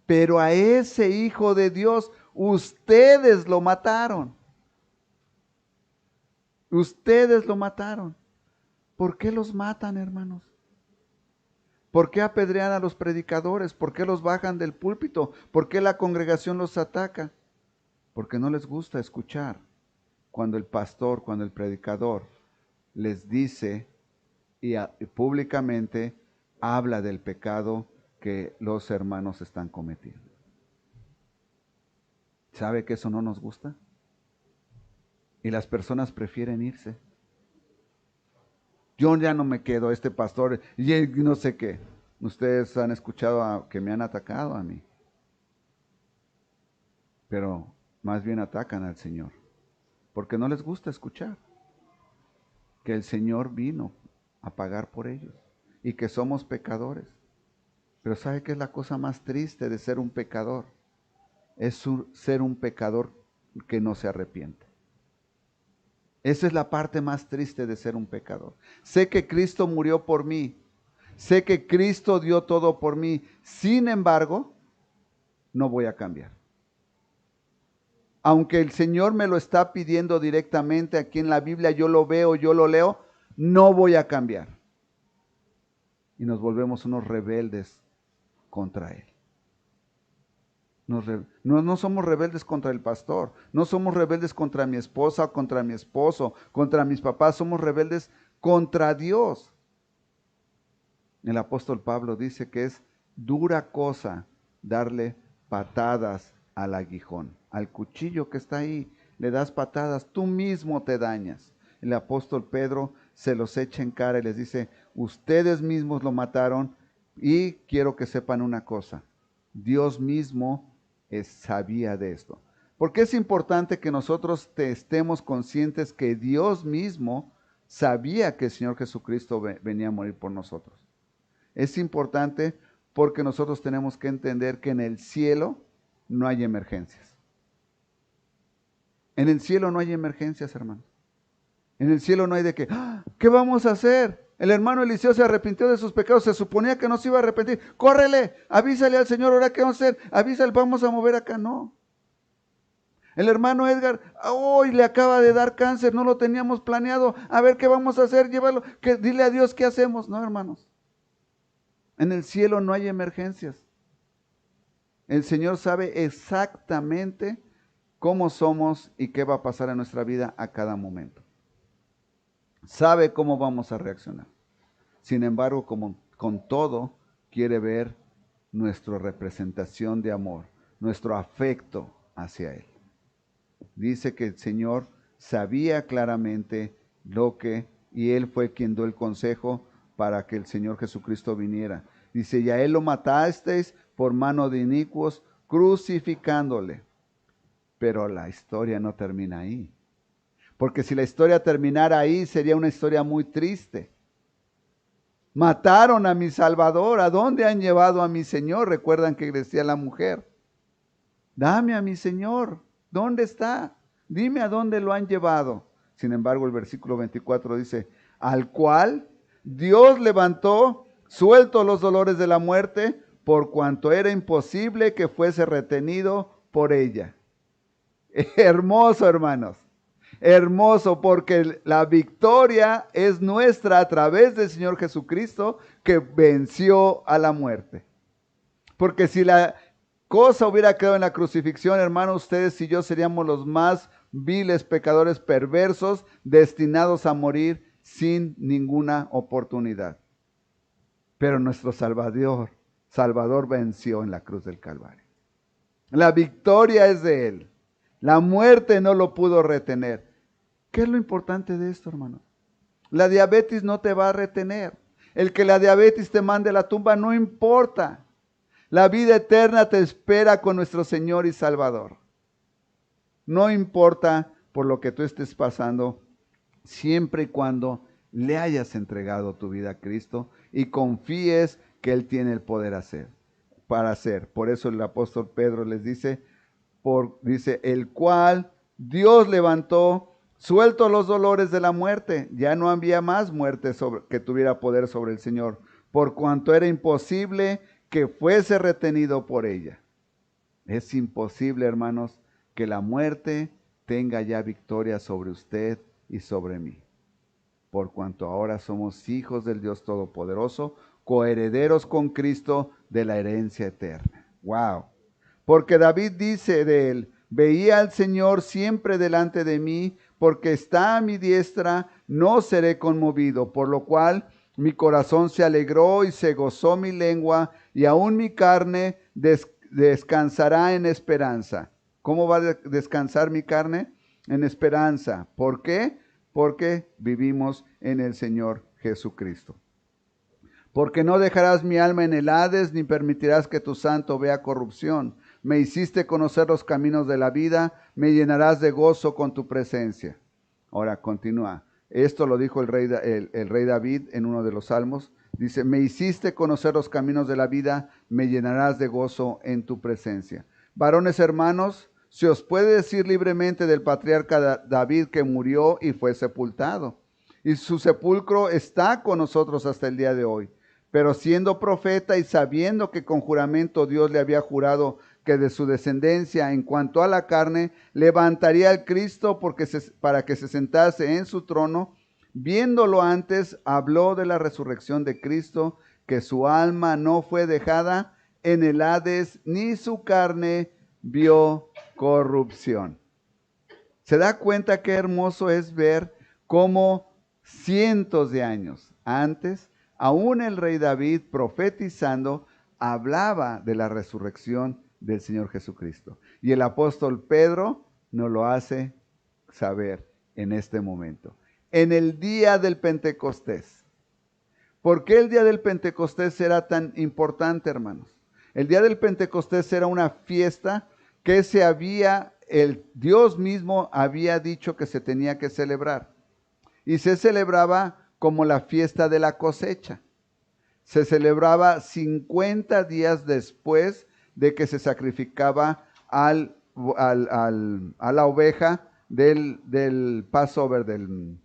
pero a ese Hijo de Dios ustedes lo mataron. Ustedes lo mataron. ¿Por qué los matan, hermanos? ¿Por qué apedrean a los predicadores? ¿Por qué los bajan del púlpito? ¿Por qué la congregación los ataca? Porque no les gusta escuchar cuando el pastor, cuando el predicador les dice y públicamente habla del pecado que los hermanos están cometiendo. ¿Sabe que eso no nos gusta? Y las personas prefieren irse. Yo ya no me quedo, este pastor, y no sé qué. Ustedes han escuchado que me han atacado a mí. Pero más bien atacan al Señor. Porque no les gusta escuchar que el Señor vino a pagar por ellos. Y que somos pecadores. Pero ¿sabe qué es la cosa más triste de ser un pecador? Es ser un pecador que no se arrepiente. Esa es la parte más triste de ser un pecador. Sé que Cristo murió por mí. Sé que Cristo dio todo por mí. Sin embargo, no voy a cambiar. Aunque el Señor me lo está pidiendo directamente aquí en la Biblia, yo lo veo, yo lo leo, no voy a cambiar. Y nos volvemos unos rebeldes contra Él. No somos rebeldes contra el pastor, no somos rebeldes contra mi esposa, contra mi esposo, contra mis papás, somos rebeldes contra Dios. El apóstol Pablo dice que es dura cosa darle patadas al aguijón, al cuchillo que está ahí, le das patadas, tú mismo te dañas. El apóstol Pedro se los echa en cara y les dice, ustedes mismos lo mataron y quiero que sepan una cosa, Dios mismo sabía de esto. Porque es importante que nosotros estemos conscientes que Dios mismo sabía que el Señor Jesucristo venía a morir por nosotros. Es importante porque nosotros tenemos que entender que en el cielo no hay emergencias. En el cielo no hay emergencias, hermanos. En el cielo no hay de que, ¿qué vamos a hacer? El hermano Eliseo se arrepintió de sus pecados, se suponía que no se iba a arrepentir. Córrele, avísale al Señor, ahora qué vamos a hacer, avísale, vamos a mover acá, no. El hermano Edgar, hoy le acaba de dar cáncer, no lo teníamos planeado, a ver qué vamos a hacer, llévalo, dile a Dios qué hacemos, no, hermanos. En el cielo no hay emergencias. El Señor sabe exactamente cómo somos y qué va a pasar en nuestra vida a cada momento. Sabe cómo vamos a reaccionar. Sin embargo, como con todo, quiere ver nuestra representación de amor, nuestro afecto hacia Él. Dice que el Señor sabía claramente y Él fue quien dio el consejo para que el Señor Jesucristo viniera. Dice, y a Él lo matasteis por mano de inicuos, crucificándole. Pero la historia no termina ahí. Porque si la historia terminara ahí, sería una historia muy triste. Mataron a mi Salvador. ¿A dónde han llevado a mi Señor? Recuerdan que decía la mujer. Dame a mi Señor. ¿Dónde está? Dime a dónde lo han llevado. Sin embargo, el versículo 24 dice, al cual Dios levantó, suelto los dolores de la muerte, por cuanto era imposible que fuese retenido por ella. Hermoso, hermanos. Hermoso, porque la victoria es nuestra a través del Señor Jesucristo que venció a la muerte. Porque si la cosa hubiera quedado en la crucifixión, hermanos, ustedes y yo seríamos los más viles pecadores perversos destinados a morir sin ninguna oportunidad. Pero nuestro Salvador venció en la cruz del Calvario. La victoria es de Él. La muerte no lo pudo retener. ¿Qué es lo importante de esto, hermano? La diabetes no te va a retener. El que la diabetes te mande a la tumba no importa. La vida eterna te espera con nuestro Señor y Salvador. No importa por lo que tú estés pasando, siempre y cuando le hayas entregado tu vida a Cristo y confíes que Él tiene el poder para hacer. Por eso el apóstol Pedro les dice, dice, el cual Dios levantó, suelto los dolores de la muerte. Ya no había más muerte que tuviera poder sobre el Señor, por cuanto era imposible que fuese retenido por ella. Es imposible, hermanos, que la muerte tenga ya victoria sobre usted y sobre mí, por cuanto ahora somos hijos del Dios Todopoderoso, coherederos con Cristo de la herencia eterna. ¡Wow! Porque David dice de él, veía al Señor siempre delante de mí, porque está a mi diestra, no seré conmovido, por lo cual Mi corazón se alegró y se gozó mi lengua, y aún mi carne descansará en esperanza. ¿Cómo va a descansar mi carne? En esperanza. ¿Por qué? Porque vivimos en el Señor Jesucristo. Porque no dejarás mi alma en el Hades, ni permitirás que tu santo vea corrupción. Me hiciste conocer los caminos de la vida, me llenarás de gozo con tu presencia. Ahora continúa. Esto lo dijo el rey David en uno de los salmos. Dice, me hiciste conocer los caminos de la vida, me llenarás de gozo en tu presencia. Varones hermanos, se os puede decir libremente del patriarca David que murió y fue sepultado. Y su sepulcro está con nosotros hasta el día de hoy. Pero siendo profeta y sabiendo que con juramento Dios le había jurado que de su descendencia en cuanto a la carne levantaría al Cristo para que se sentase en su trono, viéndolo antes, habló de la resurrección de Cristo, que su alma no fue dejada en el Hades, ni su carne vio corrupción. ¿Se da cuenta qué hermoso es ver cómo cientos de años antes, aún el rey David profetizando, hablaba de la resurrección del Señor Jesucristo? Y el apóstol Pedro nos lo hace saber en este momento. En el día del Pentecostés. ¿Por qué el día del Pentecostés era tan importante, hermanos? El día del Pentecostés era una fiesta que el Dios mismo había dicho que se tenía que celebrar. Y se celebraba como la fiesta de la cosecha. Se celebraba 50 días después de que se sacrificaba a la oveja del Passover, de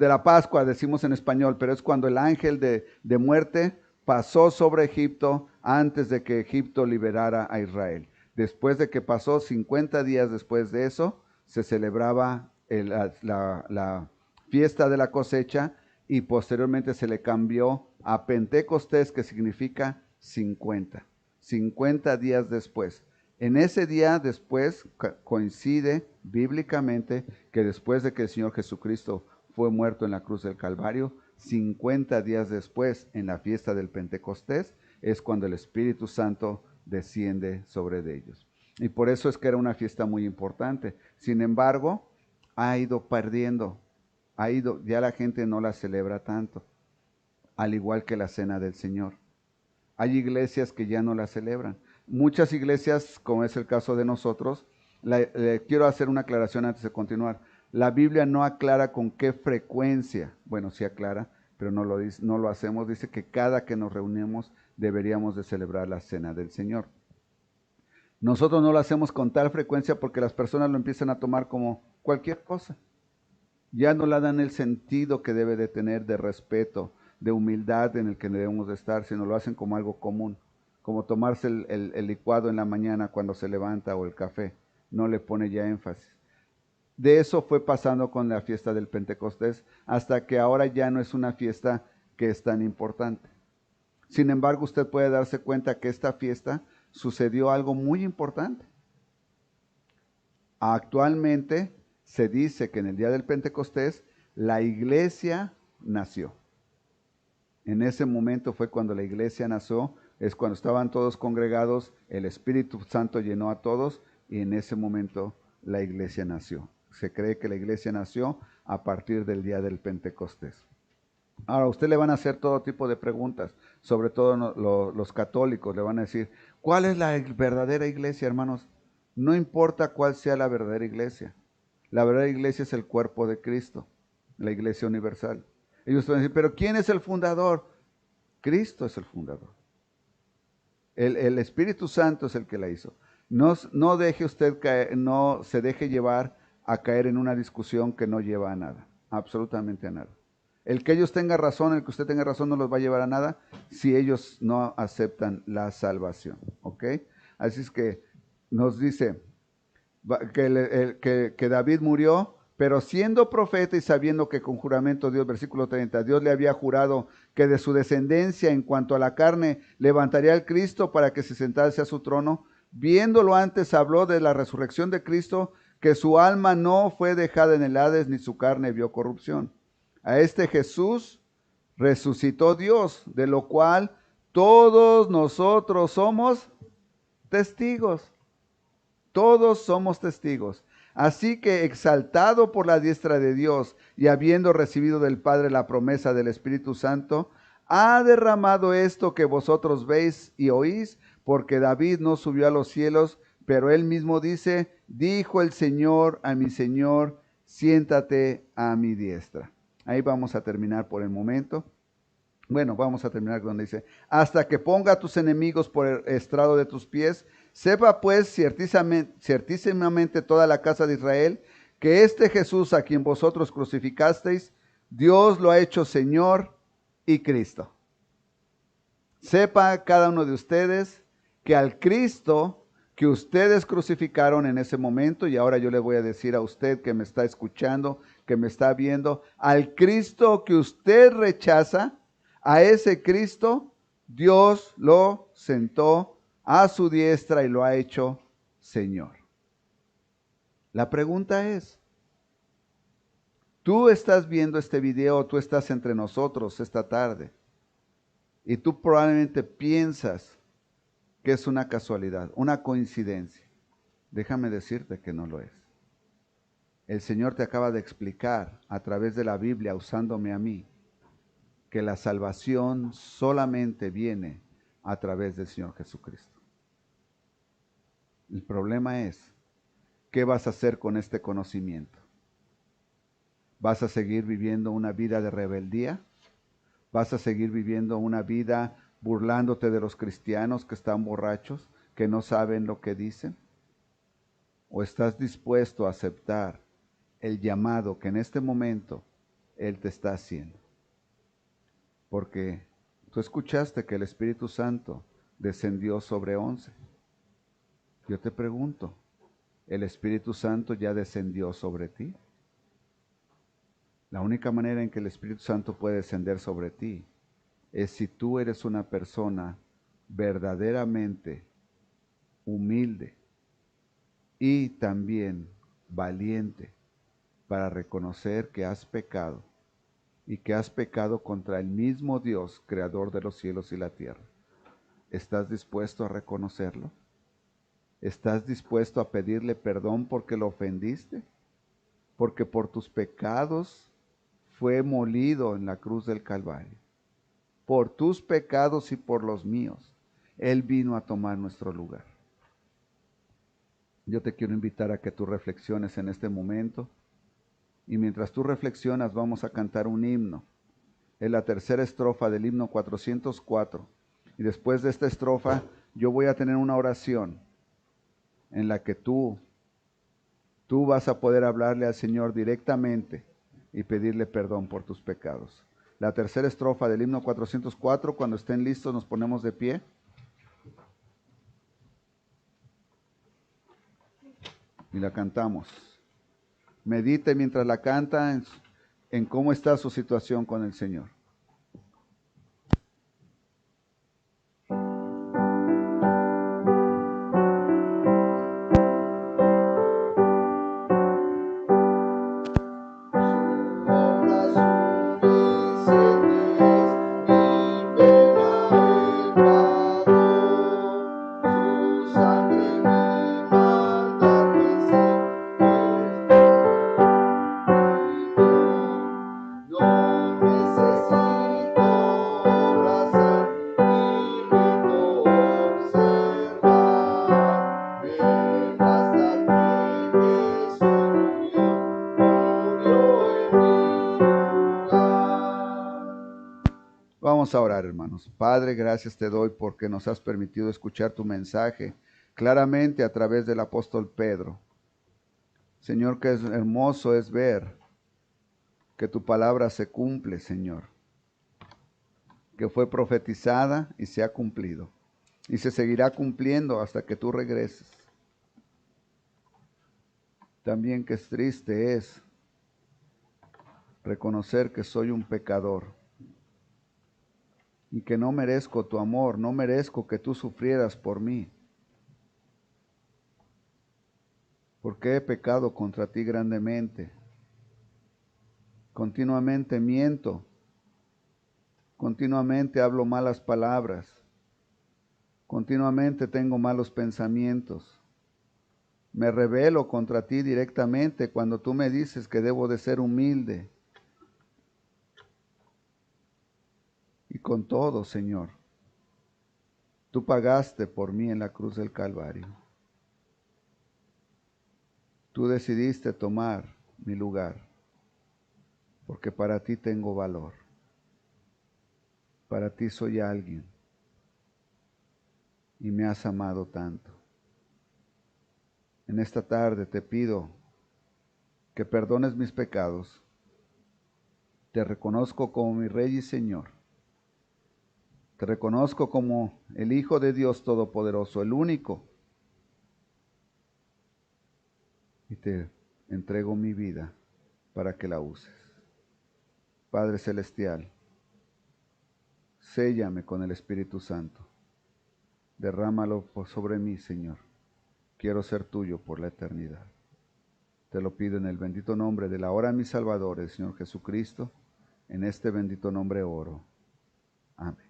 la Pascua, decimos en español, pero es cuando el ángel de muerte pasó sobre Egipto antes de que Egipto liberara a Israel. Después de que pasó 50 días después de eso, se celebraba la fiesta de la cosecha, y posteriormente se le cambió a Pentecostés, que significa 50 días después. En ese día después coincide bíblicamente que después de que el Señor Jesucristo fue muerto en la cruz del Calvario, 50 días después, en la fiesta del Pentecostés, es cuando el Espíritu Santo desciende sobre ellos. Y por eso es que era una fiesta muy importante. Sin embargo, ha ido perdiendo, ya la gente no la celebra tanto, al igual que la Cena del Señor. Hay iglesias que ya no la celebran. Muchas iglesias, como es el caso de nosotros, quiero hacer una aclaración antes de continuar. La Biblia no aclara con qué frecuencia, bueno, sí aclara, pero no lo hacemos. Dice que cada que nos reunimos deberíamos de celebrar la Cena del Señor. Nosotros no lo hacemos con tal frecuencia porque las personas lo empiezan a tomar como cualquier cosa. Ya no le dan el sentido que debe de tener de respeto, de humildad en el que debemos de estar, sino lo hacen como algo común, como tomarse el licuado en la mañana cuando se levanta, o el café. No le pone ya énfasis. De eso fue pasando con la fiesta del Pentecostés, hasta que ahora ya no es una fiesta que es tan importante. Sin embargo, usted puede darse cuenta que esta fiesta sucedió algo muy importante. Actualmente se dice que en el día del Pentecostés la iglesia nació. En ese momento fue cuando la iglesia nació, es cuando estaban todos congregados, el Espíritu Santo llenó a todos, y en ese momento la iglesia nació. Se cree que la iglesia nació a partir del día del Pentecostés. Ahora, a usted le van a hacer todo tipo de preguntas, sobre todo los católicos le van a decir, ¿cuál es la verdadera iglesia, hermanos? No importa cuál sea la verdadera iglesia. La verdadera iglesia es el cuerpo de Cristo, la iglesia universal. Ellos van a decir, ¿pero quién es el fundador? Cristo es el fundador. El Espíritu Santo es el que la hizo. No deje usted caer, no se deje llevar a caer en una discusión que no lleva a nada, absolutamente a nada. El que ellos tengan razón, el que usted tenga razón, no los va a llevar a nada si ellos no aceptan la salvación, ¿ok? Así es que nos dice que David murió, pero siendo profeta y sabiendo que con juramento Dios, versículo 30, Dios le había jurado que de su descendencia en cuanto a la carne levantaría al Cristo para que se sentase a su trono, viéndolo antes habló de la resurrección de Cristo, que su alma no fue dejada en el Hades ni su carne vio corrupción. A este Jesús resucitó Dios, de lo cual todos nosotros somos testigos. Todos somos testigos. Así que, exaltado por la diestra de Dios y habiendo recibido del Padre la promesa del Espíritu Santo, ha derramado esto que vosotros veis y oís, porque David no subió a los cielos, pero él mismo dice, dijo el Señor a mi Señor, siéntate a mi diestra. Ahí vamos a terminar por el momento. Bueno, vamos a terminar donde dice, hasta que ponga a tus enemigos por el estrado de tus pies. Sepa pues ciertísimamente toda la casa de Israel, que este Jesús a quien vosotros crucificasteis, Dios lo ha hecho Señor y Cristo. Sepa cada uno de ustedes que al Cristo que ustedes crucificaron en ese momento, y ahora yo le voy a decir a usted que me está escuchando, que me está viendo, al Cristo que usted rechaza, a ese Cristo Dios lo sentó a su diestra y lo ha hecho Señor. La pregunta es, tú estás viendo este video, tú estás entre nosotros esta tarde y tú probablemente piensas que es una casualidad, una coincidencia. Déjame decirte que no lo es. El Señor te acaba de explicar a través de la Biblia, usándome a mí, que la salvación solamente viene a través del Señor Jesucristo. El problema es, ¿qué vas a hacer con este conocimiento? ¿Vas a seguir viviendo una vida de rebeldía? ¿Vas a seguir viviendo una vida burlándote de los cristianos que están borrachos, que no saben lo que dicen? ¿O estás dispuesto a aceptar el llamado que en este momento Él te está haciendo? Porque tú escuchaste que el Espíritu Santo descendió sobre 11. Yo te pregunto, ¿el Espíritu Santo ya descendió sobre ti? La única manera en que el Espíritu Santo puede descender sobre ti es si tú eres una persona verdaderamente humilde y también valiente para reconocer que has pecado y que has pecado contra el mismo Dios, creador de los cielos y la tierra. ¿Estás dispuesto a reconocerlo? ¿Estás dispuesto a pedirle perdón porque lo ofendiste? Porque por tus pecados fue molido en la cruz del Calvario. Por tus pecados y por los míos, Él vino a tomar nuestro lugar. Yo te quiero invitar a que tú reflexiones en este momento. Y mientras tú reflexionas, vamos a cantar un himno. Es la tercera estrofa del himno 404. Y después de esta estrofa, yo voy a tener una oración en la que tú vas a poder hablarle al Señor directamente y pedirle perdón por tus pecados. La tercera estrofa del himno 404, cuando estén listos nos ponemos de pie. Y la cantamos. Medite mientras la canta en cómo está su situación con el Señor. Vamos a orar, hermanos. Padre, gracias te doy porque nos has permitido escuchar tu mensaje claramente a través del apóstol Pedro. Señor, que es hermoso es ver que tu palabra se cumple, Señor, que fue profetizada y se ha cumplido, y se seguirá cumpliendo hasta que tú regreses. También que es triste es reconocer que soy un pecador y que no merezco tu amor, no merezco que tú sufrieras por mí, porque he pecado contra ti grandemente. continuamente miento, continuamente hablo malas palabras, continuamente tengo malos pensamientos. Me rebelo contra ti directamente cuando tú me dices que debo de ser humilde. Y con todo, Señor, tú pagaste por mí en la cruz del Calvario. Tú decidiste tomar mi lugar, porque para ti tengo valor. Para ti soy alguien y me has amado tanto. En esta tarde te pido que perdones mis pecados. Te reconozco como mi Rey y Señor. Te reconozco como el Hijo de Dios Todopoderoso, el único. Y te entrego mi vida para que la uses. Padre Celestial, séllame con el Espíritu Santo. Derrámalo sobre mí, Señor. Quiero ser tuyo por la eternidad. Te lo pido en el bendito nombre de la hora de mi Salvador, el Señor Jesucristo. En este bendito nombre oro. Amén.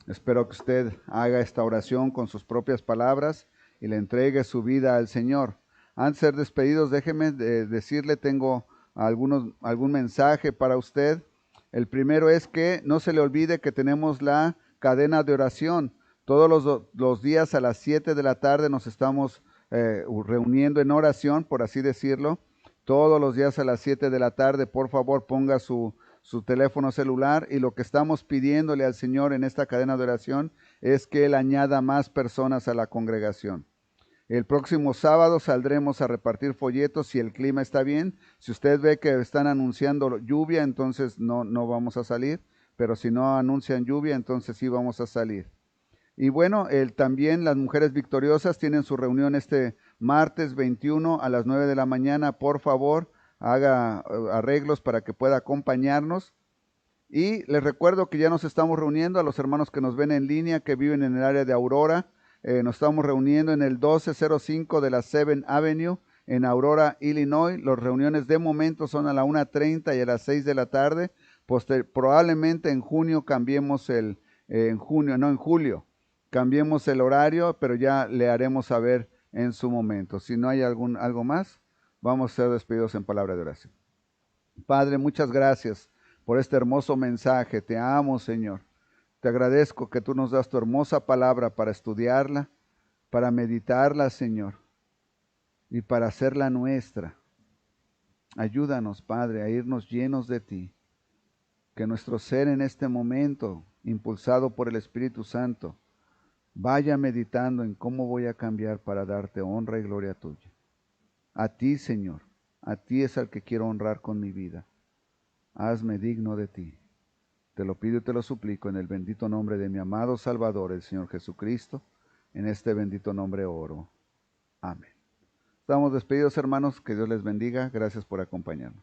Espero que usted haga esta oración con sus propias palabras y le entregue su vida al Señor. Antes de ser despedidos, déjeme decirle, tengo algún mensaje para usted. El primero es que no se le olvide que tenemos la cadena de oración. Todos los días a las 7 de la tarde nos estamos reuniendo en oración, por así decirlo. Todos los días a las 7 de la tarde, por favor, ponga su teléfono celular, y lo que estamos pidiéndole al Señor en esta cadena de oración es que Él añada más personas a la congregación. El próximo sábado saldremos a repartir folletos si el clima está bien. Si usted ve que están anunciando lluvia, entonces no vamos a salir, pero si no anuncian lluvia, entonces sí vamos a salir. Y bueno, también las mujeres victoriosas tienen su reunión este martes 21 a las 9 de la mañana. Por favor, haga arreglos para que pueda acompañarnos. Y les recuerdo que ya nos estamos reuniendo a los hermanos que nos ven en línea, que viven en el área de Aurora. Nos estamos reuniendo en el 1205 de la 7th Avenue en Aurora, Illinois. Las reuniones de momento son a la 1:30 y a las 6 de la tarde. Probablemente en junio cambiemos en julio, cambiemos el horario, pero ya le haremos saber en su momento. Si no hay algo más, vamos a ser despedidos en palabra de oración. Padre, muchas gracias por este hermoso mensaje. Te amo, Señor. Te agradezco que tú nos das tu hermosa palabra para estudiarla, para meditarla, Señor, y para hacerla nuestra. Ayúdanos, Padre, a irnos llenos de ti. Que nuestro ser en este momento, impulsado por el Espíritu Santo, vaya meditando en cómo voy a cambiar para darte honra y gloria tuya. A ti, Señor, a ti es al que quiero honrar con mi vida. Hazme digno de ti. Te lo pido y te lo suplico en el bendito nombre de mi amado Salvador, el Señor Jesucristo. En este bendito nombre oro. Amén. Estamos despedidos, hermanos. Que Dios les bendiga. Gracias por acompañarnos.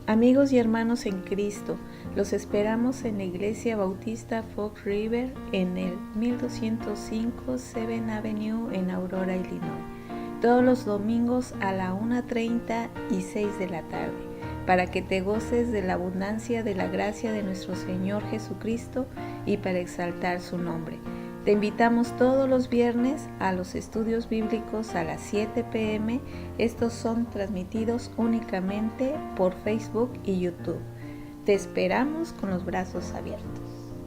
Amigos y hermanos en Cristo, los esperamos en la Iglesia Bautista Fox River en el 1205 7th Avenue en Aurora, Illinois, todos los domingos a la 1:30 y 6 de la tarde, para que te goces de la abundancia de la gracia de nuestro Señor Jesucristo y para exaltar su nombre. Te invitamos todos los viernes a los estudios bíblicos a las 7 p.m. Estos son transmitidos únicamente por Facebook y YouTube. Te esperamos con los brazos abiertos.